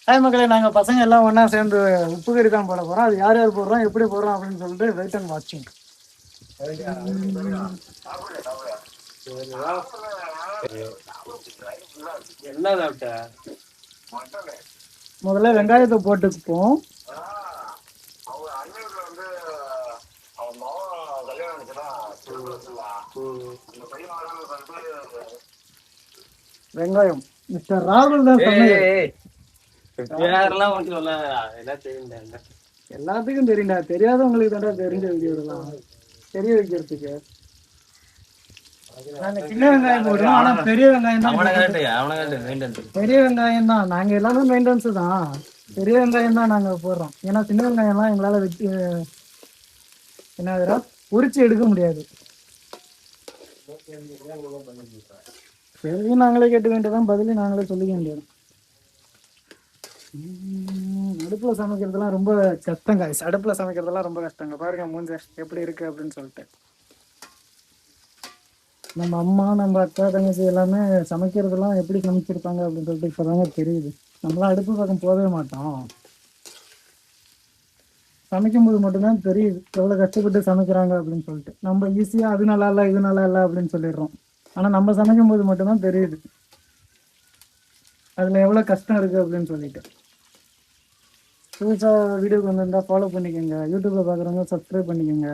Hi மக்களே, நாங்கள் பசங்க எல்லாம் ஒன்றா சேர்ந்து உப்பு கறி தான் போட போகிறோம். அது யார் யார் போடுறோம், எப்படி போடுறோம் அப்படின்னு சொல்லிட்டு வெயிட் அண்ட் வாட்சிங். முதல்ல வெங்காயத்தை போட்டுப்போம். வெங்காயம் மிஸ்டர் ராகுல் தான் எல்லாத்துக்கும் தெரியும்டா, தெரியாதவங்களுக்கு தான்டா தெரிஞ்ச வீடியோலாம் தெரிய வைக்கிறதுக்கு. நாங்க சின்ன வெங்காயம் போடுவோம், ஆனா பெரிய வெங்காயம் தான். பெரிய வெங்காயம் தான் நாங்க எல்லாமே மெயின்டெனன்ஸ் தான். பெரிய வெங்காயம் தான் நாங்க போடுறோம். ஏன்னா சின்ன வெங்காயம்லாம் எங்களால வெட்டி என்ன உரிச்சு எடுக்க முடியாது. சரி, நாங்களே கேட்டு வேண்டியதான், பதிலே நாங்களே சொல்லிக்க வேண்டியது. அடுப்புல சமைக்கிறதுலாம் ரொம்ப கஷ்டங்க. அடுப்புல சமைக்கிறதெல்லாம் ரொம்ப கஷ்டங்க. பாருங்க மூஞ்ச எப்படி இருக்கு அப்படின்னு சொல்லிட்டு. நம்ம அம்மா, நம்ம அக்கா, தங்கச்சி எல்லாமே சமைக்கிறதெல்லாம் எப்படி சமைச்சிருப்பாங்க அப்படின்னு சொல்லிட்டு இப்பதாங்க தெரியுது. நம்மளாம் அடுப்பு பக்கம் போகவே மாட்டோம். சமைக்கும்போது மட்டும்தான் தெரியுது எவ்வளவு கஷ்டப்பட்டு சமைக்கிறாங்க அப்படின்னு சொல்லிட்டு. நம்ம ஈஸியா அது நல்லா இல்லை, இது நல்லா இல்லை அப்படின்னு சொல்லிடுறோம். ஆனா நம்ம சமைக்கும் போது மட்டும்தான் தெரியுது அதுல எவ்வளவு கஷ்டம் இருக்கு அப்படின்னு சொல்லிட்டு. புதுசா வீடியோக்கு வந்திருந்தா ஃபாலோ பண்ணிக்கோங்க. யூடியூப்ல பாக்குறவங்க சப்ஸ்கிரைப் பண்ணிக்கோங்க.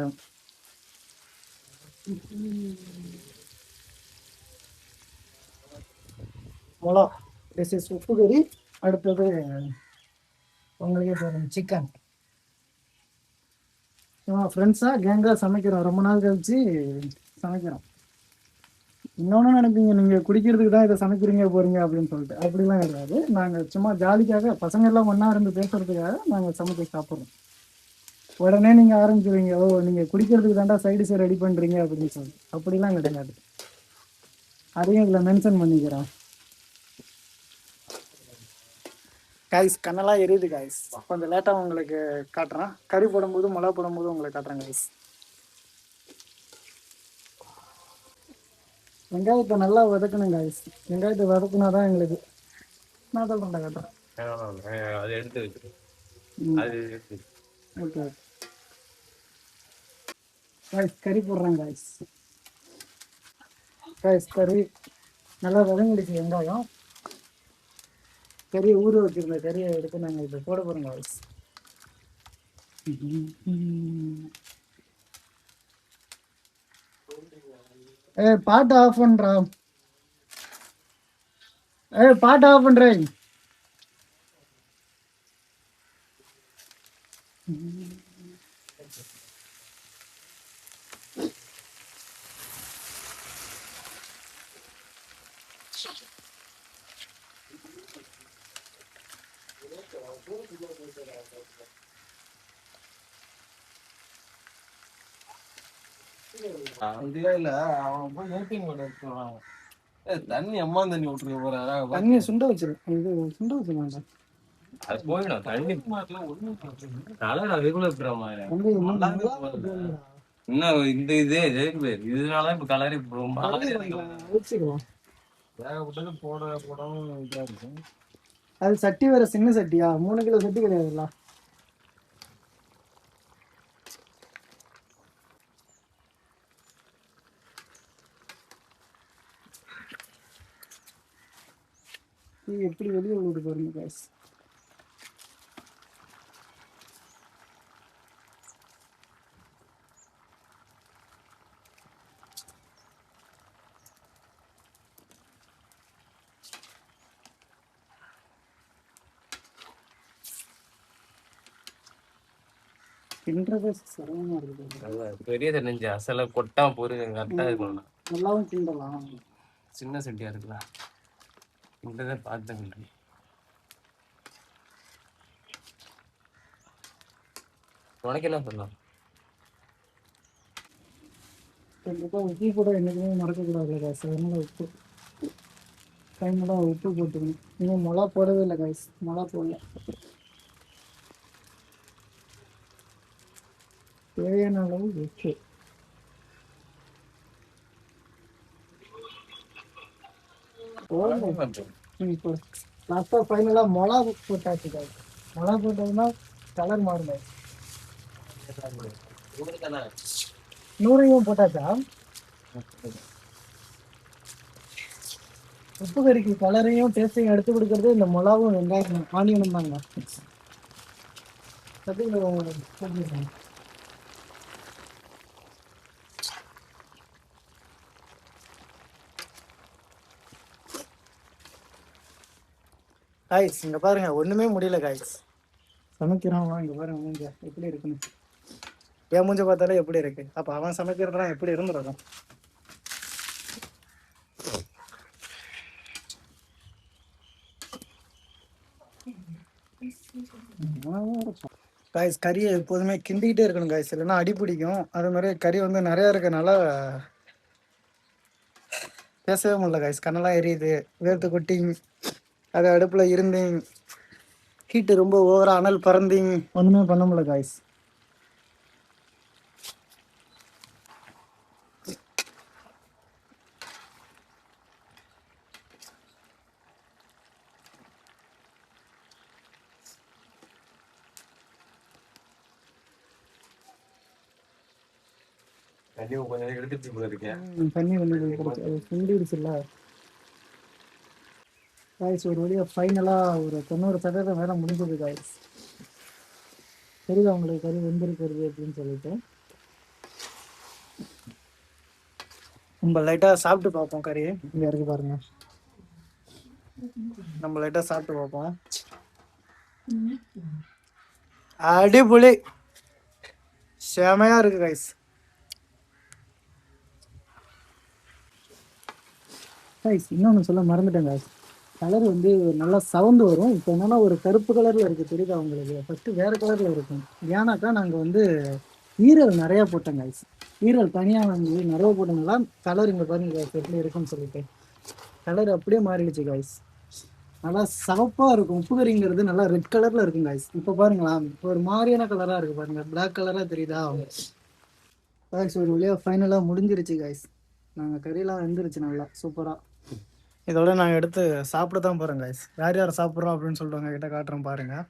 மொளா திஸ் இஸ் உப்பு கறி. அடுத்தது உங்களுக்கே போகிறோம் சிக்கன். ஃப்ரெண்ட்ஸாக கேங்காக சமைக்கிறோம். ரொம்ப நாள் கழிச்சு சமைக்கிறோம். இன்னொன்று நினைப்பீங்க நீங்கள் குடிக்கிறதுக்கு தான் இதை சமைக்கிறீங்க போகிறீங்க அப்படின்னு சொல்லிட்டு. அப்படிலாம் கிடையாது. நாங்கள் சும்மா ஜாலிக்காக பசங்க எல்லாம் ஒன்றா இருந்து பேசுறதுக்காக நாங்கள் சமைச்சு சாப்பிட்றோம். உடனே நீங்கள் ஆரம்பிச்சுருவீங்க, ஓ நீங்கள் குடிக்கிறதுக்கு தாண்டா சைடு ரெடி பண்ணுறீங்க அப்படின்னு சொல்லிட்டு. அப்படிலாம் கிடையாது. அதையும் இதில் மென்ஷன் பண்ணிக்கிறோம். காய்ஸ் கண்ணெல்லாம் எரியுது காய்ஸ். கொஞ்சம் லேட்டாக உங்களுக்கு காட்டுறேன். கறி போடும்போது மிளகா போடும்போது உங்களுக்கு காட்டுறேன் காய்ஸ். வெங்காயத்தை நல்லா வதக்கணும் காய்ஸ். வெங்காயத்தை வதக்குனா தான் எங்களுக்கு நான் சொல்கிறேன்டா காட்டுறேன். ஓகே காய்ஸ், கறி போடுறேன் காய்ஸ். காய்ஸ் கறி நல்லா வதங்கிடுச்சு. வெங்காயம் கறியை ஊற வச்சிருந்த கறியை எடுத்து நாங்கள் இப்போ போட போகிறோம் காய்ஸ். பாட்டு ஆஃப் பண்றா. பாட்டு ஆஃப் பண்றேன். தண்ணி அம்மா தண்ணி விட்டுருக்க போறாரா? தண்ணியை சுண்ட வச்சிருக்கேன். இது சுண்ட வச்சிருக்கேன். அது போயிடும். தண்ணி இன்னும் இந்த இதே இதனாலதான் இப்ப கலரி அது சட்டி வேற சின்ன சட்டியா, 3 கிலோ சட்டி கிடையாதுல்ல. எப்படி வெளியே விழுது பாருங்க காய்ஸ். பெரிய தெரிஞ்சு அசல கொட்டா பொருள் கரெக்டா இருக்கணும். நல்லாவும் கிண்டலாம். சின்ன சட்டியா இருக்கலாம். இந்த பார்த்து உனக்கு என்ன பண்ணலாம்? கண்டிப்பா உப்பு கூட என்னைக்குமே மறக்கக்கூடாது காய்ஸ். அதனால உப்பு கைமெல்லாம் உப்பு போட்டுக்கணும். இன்னும் மிளகா போடவே இல்லை காய்ஸ். மிளகா போடல. தேவையான அளவு உப்பு. லாஸ்ட்டாக ஃபைனலாக மிளகா போட்டாச்சு guys. மிளகா போட்டதுன்னா கலர் மாறும் guys. நூறையும் போட்டாச்சா? உப்பு கறிக்கு கலரையும் டேஸ்ட்டையும் எடுத்து கொடுக்கறது இந்த மிளகாவும் வெங்காயம் ஆனியனும் தாங்க. காய்ஸ் இங்க பாருங்க, ஒண்ணுமே முடியல காய்ஸ். சமைக்கிறான் இங்க பாருங்க மூஞ்ச எப்படி இருக்குன்னு. என் மூஞ்ச பார்த்தாலே எப்படி இருக்கு, அப்ப அவன் சமைக்கிறதுலாம் எப்படி இருந்துருக்கும். காய்ஸ் கறியை எப்போதுமே கிண்டிக்கிட்டே இருக்கணும் காய்ஸ், இல்லைன்னா அடி பிடிக்கும். அது மாதிரி கறி வந்து நிறையா இருக்கனால பேசவே முடியல காய்ஸ். கண்ணெல்லாம் எரியுது, வேர்த்து கொட்டிங், அது அடுப்பில் இருந்தேன், ஹீட்டு ரொம்ப ஓவரா அனல் பறந்தீங்க, ஒன்றுமே பண்ண முடியல காய்ஸ். தண்ணி கொஞ்சம் நேரம் எடுத்துட்டு போல இருக்கேன். தண்ணி வந்து சுண்டிடுச்சுல்ல காய்ஸ். ஒரு வழியாக ஃபைனலாக ஒரு 90% வேலை முடிஞ்சது காய்ஸ். தெரியுது அவங்களுக்கு கறி வெந்திருக்கிறது அப்படின்னு சொல்லிட்டு நம்ம லைட்டாக சாப்பிட்டு பார்ப்போம். கறி இங்கே இருக்கு பாருங்க, நம்ம லைட்டாக சாப்பிட்டு பார்ப்போம். அடிபொலி, செமையாக இருக்கு கைஸ். கைஸ் இன்னொன்று சொல்ல மறந்துட்டேன் கைஸ், கலர் வந்து நல்லா சவந்து வரும். இப்போ என்னன்னா ஒரு கருப்பு கலரில் இருக்குது, தெரியுதா உங்களுக்கு? ஃபஸ்ட்டு வேறு கலரில் இருக்கும். ஏன்னாக்கா நாங்கள் வந்து ஈரல் நிறையா போட்டோம் கைஸ். ஈரல் தனியாக வந்து நிறைய போட்டோம்னா கலர் இங்கே பாருங்க கைஸ் எப்படி இருக்குன்னு சொல்லிட்டு கலர் அப்படியே மாறிடுச்சு கைஸ். நல்லா சவப்பாக இருக்கும். உப்பு கறிங்கிறது நல்லா ரெட் கலரில் இருக்கும் கைஸ். இப்போ பாருங்களா, ஒரு மாதிரியான கலராக இருக்குது பாருங்க, பிளாக் கலராக தெரியுதா கைஸ்? ஒரு வழியாக ஃபைனலாக முடிஞ்சிருச்சு கைஸ். நாங்கள் கறியெல்லாம் வெந்துருச்சு நல்லா சூப்பராக. இதோட நாங்கள் எடுத்து சாப்பிட தான் போகிறோம் கைஸ். யார் யார் சாப்பிட்றோம் அப்படின்னு சொல்லிட்டு உங்ககிட்ட காட்டுறோம் பாருங்கள்.